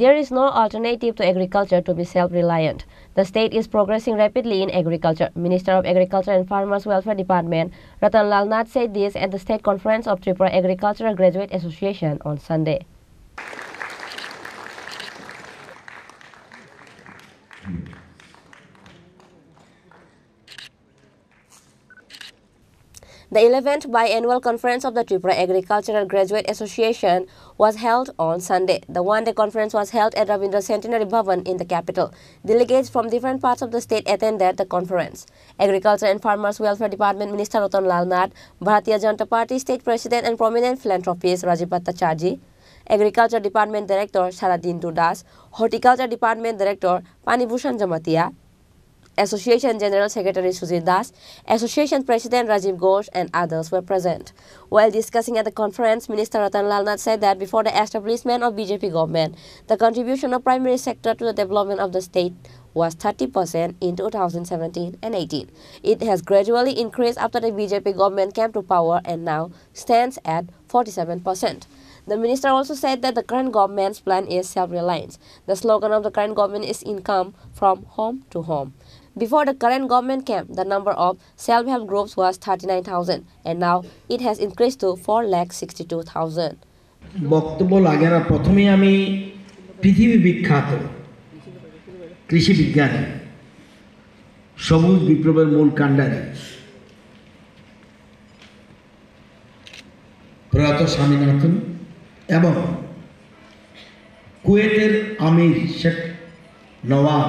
There is no alternative to agriculture to be self-reliant. The state is progressing rapidly in agriculture. Minister of Agriculture and Farmers Welfare Department Ratan Lal Nath said this at the State Conference of Tripura Agricultural Graduate Association on Sunday. The 11th biannual conference of the Tripura Agricultural Graduate Association was held on Sunday. The one-day conference was held at Ravindra Centenary Bhavan in the capital. Delegates from different parts of the state attended the conference. Agriculture and Farmers Welfare Department Minister Ratan Lal Nath, Bharatiya Janata Party State President and prominent philanthropist Rajiv Bhattacharjee, Agriculture Department Director Saradin Dudas, Horticulture Department Director Panibhushan Jamatia, Association General Secretary Sujit Das, Association President Rajiv Ghosh and others were present. While discussing at the conference, Minister Ratan Lal Nath said that before the establishment of BJP government, the contribution of primary sector to the development of the state was 30% in 2017 and 18. It has gradually increased after the BJP government came to power and now stands at 47%. The minister also said that the current government's plan is self-reliance. The slogan of the current government is income from home to home. Before the current government came, the number of self-help groups was 39,000 and now it has increased to 4,62,000. বক্তব্য লাগে না প্রথমে আমি পৃথিবী বিখ্যাত কৃষি বিজ্ঞানী সবুজ বিপ্লবের মূল কাণ্ডারী প্রয়াত স্বামীনাথন এবং কুয়েতের আমির শেখ নওয়াব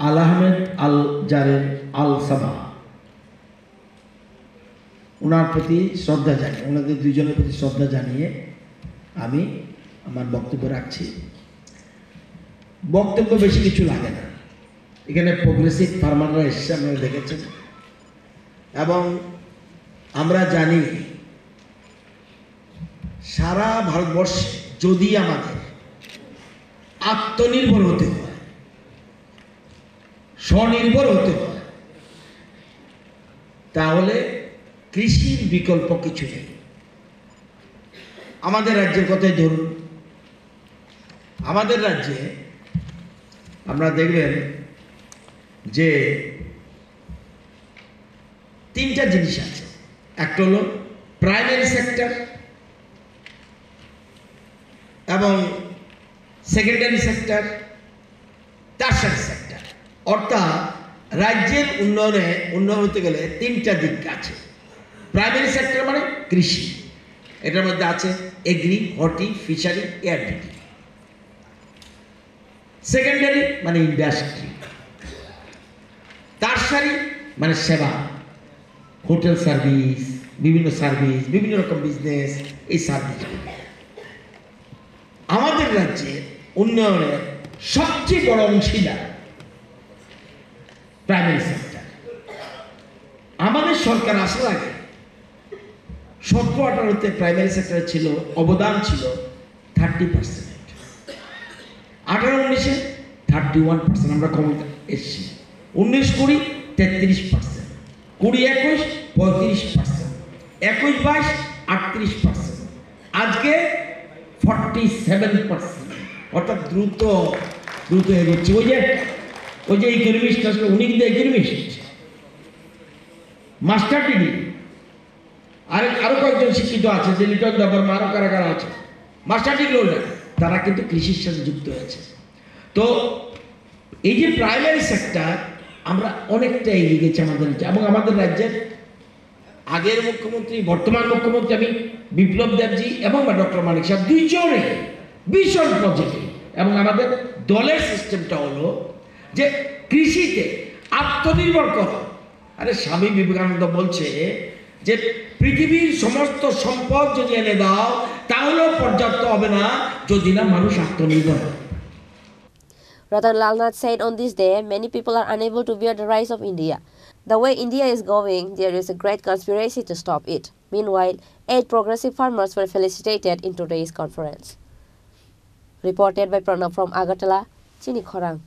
আল আহমেদ আল জারের আল সাবা ওনার প্রতি শ্রদ্ধা জানিয়ে ওনাদের দুইজনের প্রতি শ্রদ্ধা জানিয়ে আমি আমার বক্তব্য রাখছি। বক্তব্য বেশি কিছু লাগে না, এখানে প্রোগ্রেসিভ ফার্মাররা এসেছে আপনারা দেখেছেন এবং আমরা জানি সারা ভারতবর্ষে যদি আমাদের আত্মনির্ভর হতে হয় স্বনির্ভর হতে হয় তাহলে কৃষির বিকল্প কিছু নেই। আমাদের রাজ্যের কথাই ধরুন, আমাদের রাজ্যে আমরা দেখবেন যে তিনটা জিনিস আছে। একটা হলো প্রাইমারি সেক্টর এবং সেকেন্ডারি সেক্টর, টারশারি সেক্টর। অর্থাৎ রাজ্যের উন্নয়ন হতে গেলে তিনটা দিক আছে। প্রাইমারি সেক্টর মানে কৃষি, এটার মধ্যে আছে এগ্রি, হর্টি, ফিশারি, এয়ার ডিউটি। সেকেন্ডারি মানে ইন্ডাস্ট্রি, টারশারি মানে সেবা, হোটেল সার্ভিস, বিভিন্ন রকম বিজনেস, এই সার্ভিস। আমাদের রাজ্যে উন্নয়নের সবচেয়ে বড় অংশীদার প্রাইমারি সেক্টর। আমাদের সরকার আসার আগে 17-18-তে প্রাইমারি সেক্টরে ছিল অবদান ছিল 30%, 18-19-এ 31% আমরা ক্ষমতা এসেছি, 19-20 33%, 20-21 35%, 21-22 38%, আজকে 47%। অর্থাৎ দ্রুত এগোচ্ছে। ওই যে ইকোনমিস্ট আসলে উনি কিন্তু ইকোনমিস্ট, মাস্টার ডিগ্রি, আরো কয়েকজন শিক্ষিত আছে যে লিটন দেববর্মা, আরো কারা আছে মাস্টার ডিগ্রি হোল্ডার, তারা কিন্তু কৃষির সাথে যুক্ত হয়েছে। তো এই যে প্রাইমারি সেক্টর আমরা অনেকটা এগিয়ে গেছি আমাদের রাজ্যে এবং আমাদের রাজ্যের আগের মুখ্যমন্ত্রী বর্তমান মুখ্যমন্ত্রী আমি বিপ্লব দেবজি এবং ডক্টর মানিক সাহেব দুইজনে ভীষণ পজিটিভ। এবং আমাদের দলের সিস্টেমটা হলো যে কৃষিতে আত্মনির্ভর করো। আরে স্বামী বিবেকানন্দ বলছে যে পৃথিবীর সমস্ত সম্পদ যদি এনে দাও তাহলেও পর্যাপ্ত হবে না যদি না মানুষ আত্মনির্ভর হয়। Ratan Lal Nath said on this day, many people are unable to bear the rise of India. The way India is going, there is a great conspiracy to stop it. Meanwhile, 8 progressive farmers were felicitated in today's conference. Reported by Pranav from Agartala, Chini Khorang.